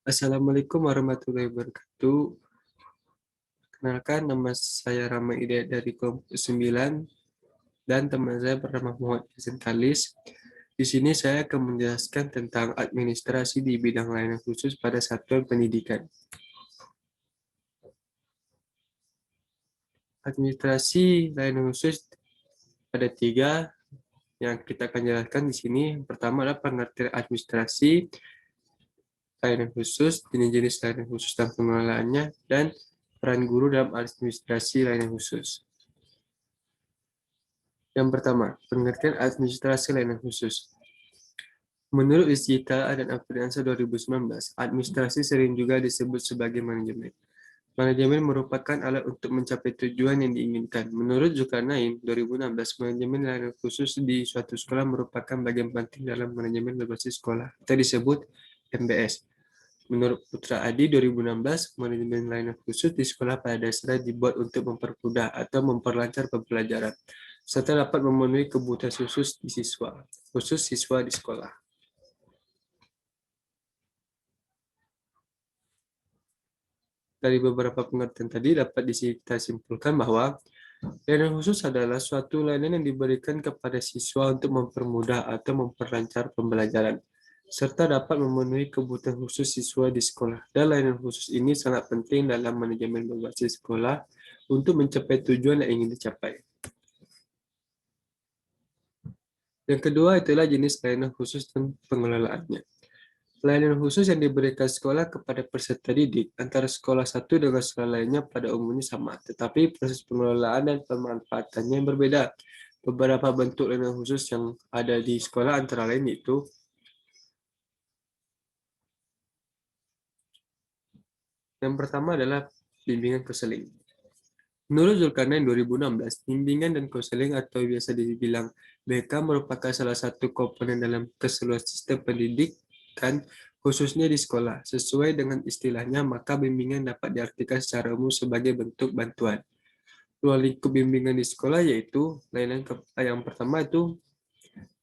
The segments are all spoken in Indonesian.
Assalamualaikum warahmatullahi wabarakatuh. Kenalkan, nama saya Rama Hidayat dari kelompok 9 dan teman saya bernama Muhammad Yasin Kalis. Di sini saya akan menjelaskan tentang administrasi di bidang layanan khusus pada satuan pendidikan. Administrasi layanan khusus ada 3 yang kita akan jelaskan di sini. Pertama adalah pengertian administrasi layanan khusus, jenis-jenis layanan khusus dan pengelolaannya, dan peran guru dalam administrasi layanan khusus. Yang pertama, pengertian administrasi layanan khusus. Menurut Isjita dan Afriansa 2019, administrasi sering juga disebut sebagai manajemen. Manajemen merupakan alat untuk mencapai tujuan yang diinginkan. Menurut Zulkarnain 2016, manajemen layanan khusus di suatu sekolah merupakan bagian penting dalam manajemen berbasis sekolah, atau disebut MBS. Menurut Putra Adi 2016, manajemen layanan khusus di sekolah pada dasarnya dibuat untuk mempermudah atau memperlancar pembelajaran, serta dapat memenuhi kebutuhan khusus siswa di sekolah. Dari beberapa pengertian tadi dapat kita simpulkan bahwa layanan khusus adalah suatu layanan yang diberikan kepada siswa untuk mempermudah atau memperlancar pembelajaran, serta dapat memenuhi kebutuhan khusus siswa di sekolah. Dan layanan khusus ini sangat penting dalam manajemen berbasis sekolah untuk mencapai tujuan yang ingin dicapai. Yang kedua itulah jenis layanan khusus dan pengelolaannya. Layanan khusus yang diberikan sekolah kepada peserta didik antara sekolah satu dengan sekolah lainnya pada umumnya sama, tetapi proses pengelolaan dan pemanfaatannya yang berbeda. Beberapa bentuk layanan khusus yang ada di sekolah antara lain yaitu yang pertama adalah bimbingan konseling. Menurut Zulkarnain 2016, bimbingan dan konseling atau biasa dibilang BK merupakan salah satu komponen dalam keseluruhan sistem pendidikan khususnya di sekolah. Sesuai dengan istilahnya, maka bimbingan dapat diartikan secara umum sebagai bentuk bantuan. Ruang lingkup bimbingan di sekolah yaitu yang pertama itu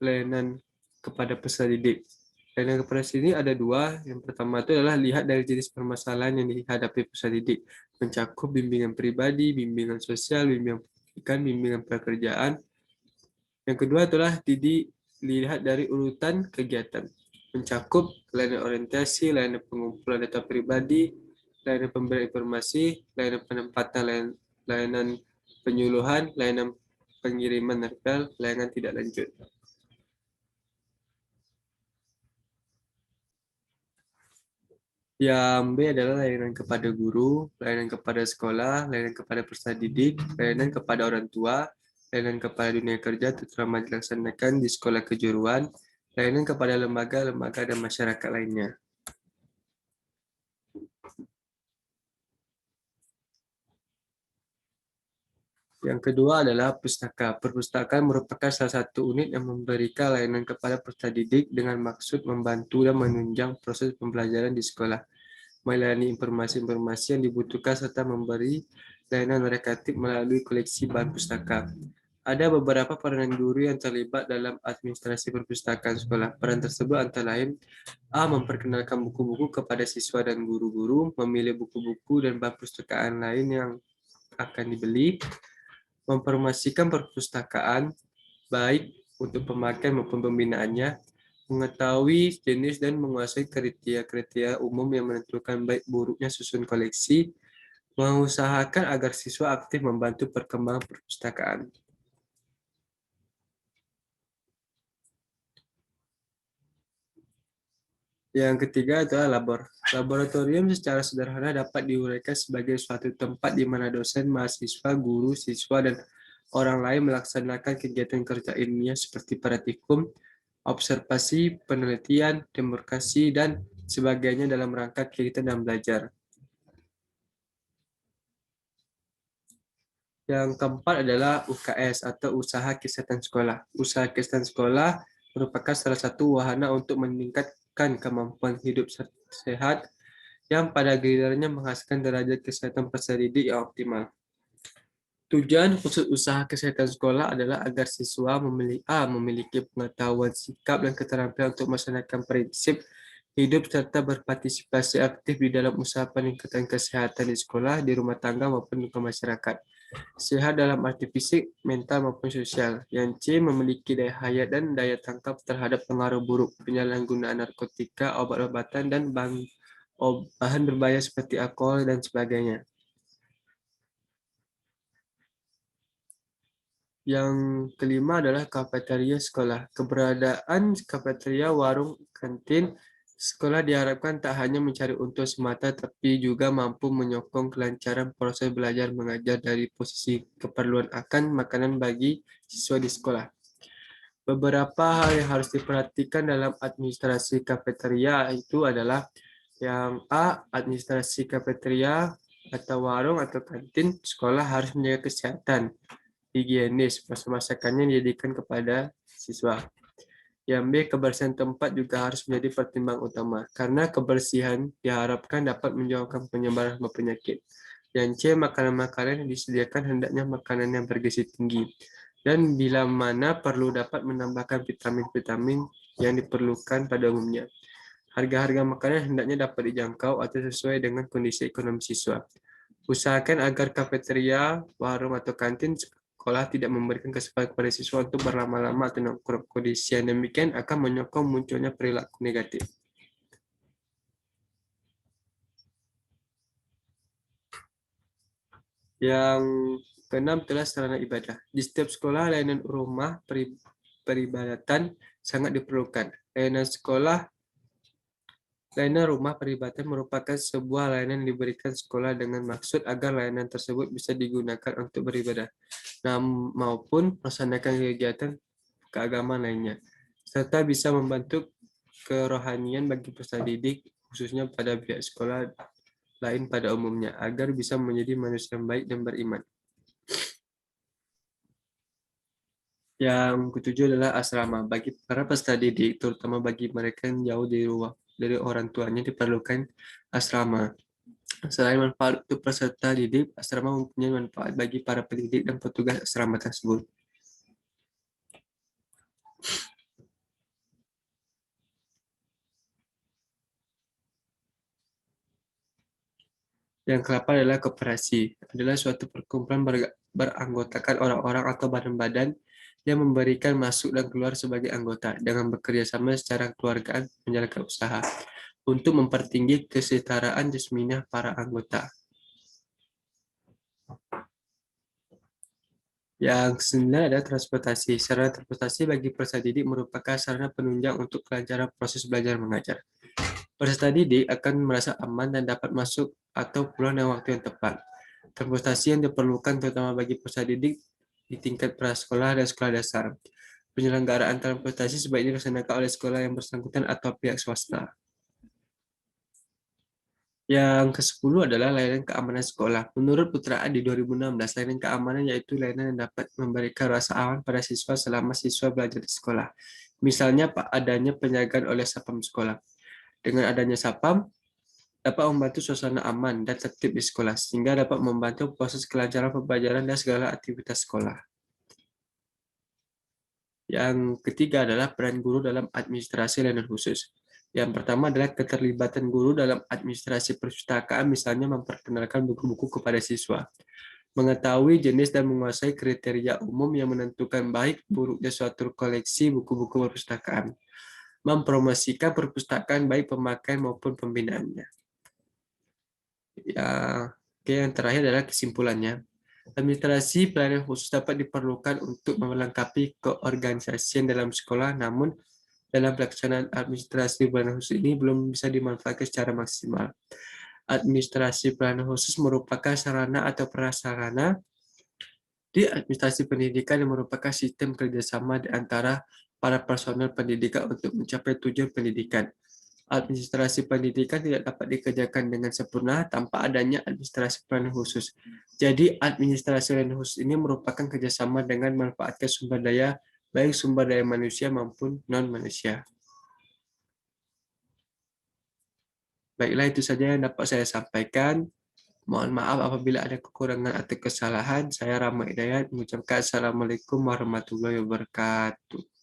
layanan kepada peserta didik. Layanan kepada sini ada 2. Yang pertama itu adalah lihat dari jenis permasalahan yang dihadapi peserta didik. Mencakup bimbingan pribadi, bimbingan sosial, bimbingan pendidikan, bimbingan pekerjaan. Yang kedua adalah dilihat dari urutan kegiatan. Mencakup layanan orientasi, layanan pengumpulan data pribadi, layanan pemberian informasi, layanan penempatan, layanan penyuluhan, layanan pengiriman nergal, layanan tidak lanjut. Yang B adalah layanan kepada guru, layanan kepada sekolah, layanan kepada peserta didik, layanan kepada orang tua, layanan kepada dunia kerja terutama dilaksanakan di sekolah kejuruan, layanan kepada lembaga-lembaga dan masyarakat lainnya. Yang kedua adalah pustaka. Perpustakaan merupakan salah satu unit yang memberikan layanan kepada peserta didik dengan maksud membantu dan menunjang proses pembelajaran di sekolah, melayani informasi-informasi yang dibutuhkan serta memberi layanan rekatif melalui koleksi bahan pustaka. Ada beberapa peranan guru yang terlibat dalam administrasi perpustakaan sekolah. Peran tersebut antara lain A. Memperkenalkan buku-buku kepada siswa dan guru-guru, memilih buku-buku dan bahan pustakaan lain yang akan dibeli, mempromosikan perpustakaan, baik untuk pemakaian maupun pembinaannya, mengetahui jenis dan menguasai kriteria umum yang menentukan baik buruknya susun koleksi, mengusahakan agar siswa aktif membantu perkembangan perpustakaan. Yang ketiga adalah laboratorium secara sederhana dapat diuraikan sebagai suatu tempat di mana dosen, mahasiswa, guru, siswa, dan orang lain melaksanakan kegiatan kerja ilmiah seperti praktikum, observasi, penelitian, demonstrasi, dan sebagainya dalam rangka kegiatan dan belajar. Yang keempat adalah UKS atau usaha kesehatan sekolah. Usaha kesehatan sekolah merupakan salah satu wahana untuk meningkatkan kemampuan hidup sehat yang pada gilirannya menghasilkan derajat kesehatan peserta didik yang optimal. Tujuan khusus usaha kesehatan sekolah adalah agar siswa memiliki pengetahuan, sikap, dan keterampilan untuk melaksanakan prinsip hidup serta berpartisipasi aktif di dalam usaha peningkatan kesehatan di sekolah, di rumah tangga maupun ke masyarakat. Sehat dalam arti fisik, mental maupun sosial. Yang C, memiliki daya hayat dan daya tangkap terhadap pengaruh buruk penyalahgunaan narkotika, obat-obatan, dan bahan berbahaya seperti alkohol dan sebagainya. Yang kelima adalah kafeteria sekolah. Keberadaan kafeteria, warung, kantin sekolah diharapkan tak hanya mencari untung semata, tapi juga mampu menyokong kelancaran proses belajar mengajar dari posisi keperluan akan makanan bagi siswa di sekolah. Beberapa hal yang harus diperhatikan dalam administrasi kafeteria itu adalah yang A, administrasi kafeteria atau warung atau kantin sekolah harus menjaga kesehatan higienis, masakannya dijadikan kepada siswa. Yang B, kebersihan tempat juga harus menjadi pertimbangan utama, karena kebersihan diharapkan dapat menjauhkan penyebaran penyakit. Yang C, makanan-makanan yang disediakan hendaknya makanan yang bergizi tinggi, dan bila mana perlu dapat menambahkan vitamin-vitamin yang diperlukan pada umumnya. Harga-harga makanan hendaknya dapat dijangkau atau sesuai dengan kondisi ekonomi siswa. Usahakan agar kafeteria, warung, atau kantin sekolah tidak memberikan kesempatan kepada siswa untuk berlama-lama atau nongkrong. Kondisi yang demikian akan menyokong munculnya perilaku negatif. Yang keenam adalah sarana ibadah. Di setiap sekolah, layanan rumah peribadatan sangat diperlukan. Layanan rumah peribadatan merupakan sebuah layanan yang diberikan sekolah dengan maksud agar layanan tersebut bisa digunakan untuk beribadah maupun melaksanakan kegiatan keagamaan lainnya, serta bisa membantu kerohanian bagi peserta didik, khususnya pada pihak sekolah lain pada umumnya, agar bisa menjadi manusia yang baik dan beriman. Yang ketujuh adalah asrama. Bagi para peserta didik, terutama bagi mereka yang jauh dari orang tuanya, diperlukan asrama. Selain manfaat untuk peserta didik, asrama mempunyai manfaat bagi para pendidik dan petugas asrama tersebut. Yang keempat adalah koperasi. Adalah suatu perkumpulan beranggotakan orang-orang atau badan-badan yang memberikan masuk dan keluar sebagai anggota dengan bekerja sama secara keluargaan menjalankan usaha untuk mempertinggi kesetaraan jasmaniah para anggota. Yang kesembilan adalah transportasi. Sarana transportasi bagi peserta didik merupakan sarana penunjang untuk kelancaran proses belajar mengajar. Peserta didik akan merasa aman dan dapat masuk atau pulang dengan waktu yang tepat. Transportasi yang diperlukan terutama bagi peserta didik di tingkat prasekolah dan sekolah dasar. Penyelenggaraan transportasi sebaiknya dilaksanakan oleh sekolah yang bersangkutan atau pihak swasta. Yang ke-10 adalah layanan keamanan sekolah. Menurut Putra A di 2016, layanan keamanan yaitu layanan yang dapat memberikan rasa aman pada siswa selama siswa belajar di sekolah. Misalnya adanya penjagaan oleh satpam sekolah. Dengan adanya satpam, dapat membantu suasana aman dan tertib di sekolah, sehingga dapat membantu proses kelancaran pembelajaran dan segala aktivitas sekolah. Yang ketiga adalah peran guru dalam administrasi layanan khusus. Yang pertama adalah keterlibatan guru dalam administrasi perpustakaan, misalnya memperkenalkan buku-buku kepada siswa, mengetahui jenis dan menguasai kriteria umum yang menentukan baik buruknya suatu koleksi buku-buku perpustakaan, mempromosikan perpustakaan baik pemakaian maupun pembinaannya. Ya, oke, yang terakhir adalah kesimpulannya. Administrasi pelayanan khusus dapat diperlukan untuk melengkapi keorganisasian dalam sekolah, namun dalam pelaksanaan administrasi pelayanan khusus ini belum bisa dimanfaatkan secara maksimal. Administrasi pelayanan khusus merupakan sarana atau prasarana di administrasi pendidikan yang merupakan sistem kerjasama di antara para personel pendidikan untuk mencapai tujuan pendidikan. Administrasi pendidikan tidak dapat dikerjakan dengan sempurna tanpa adanya administrasi pelayanan khusus. Jadi, administrasi pelayanan khusus ini merupakan kerjasama dengan memanfaatkan sumber daya, baik sumber daya manusia maupun non-manusia. Baiklah, itu saja yang dapat saya sampaikan. Mohon maaf apabila ada kekurangan atau kesalahan. Saya Rama Hidayat mengucapkan Assalamualaikum warahmatullahi wabarakatuh.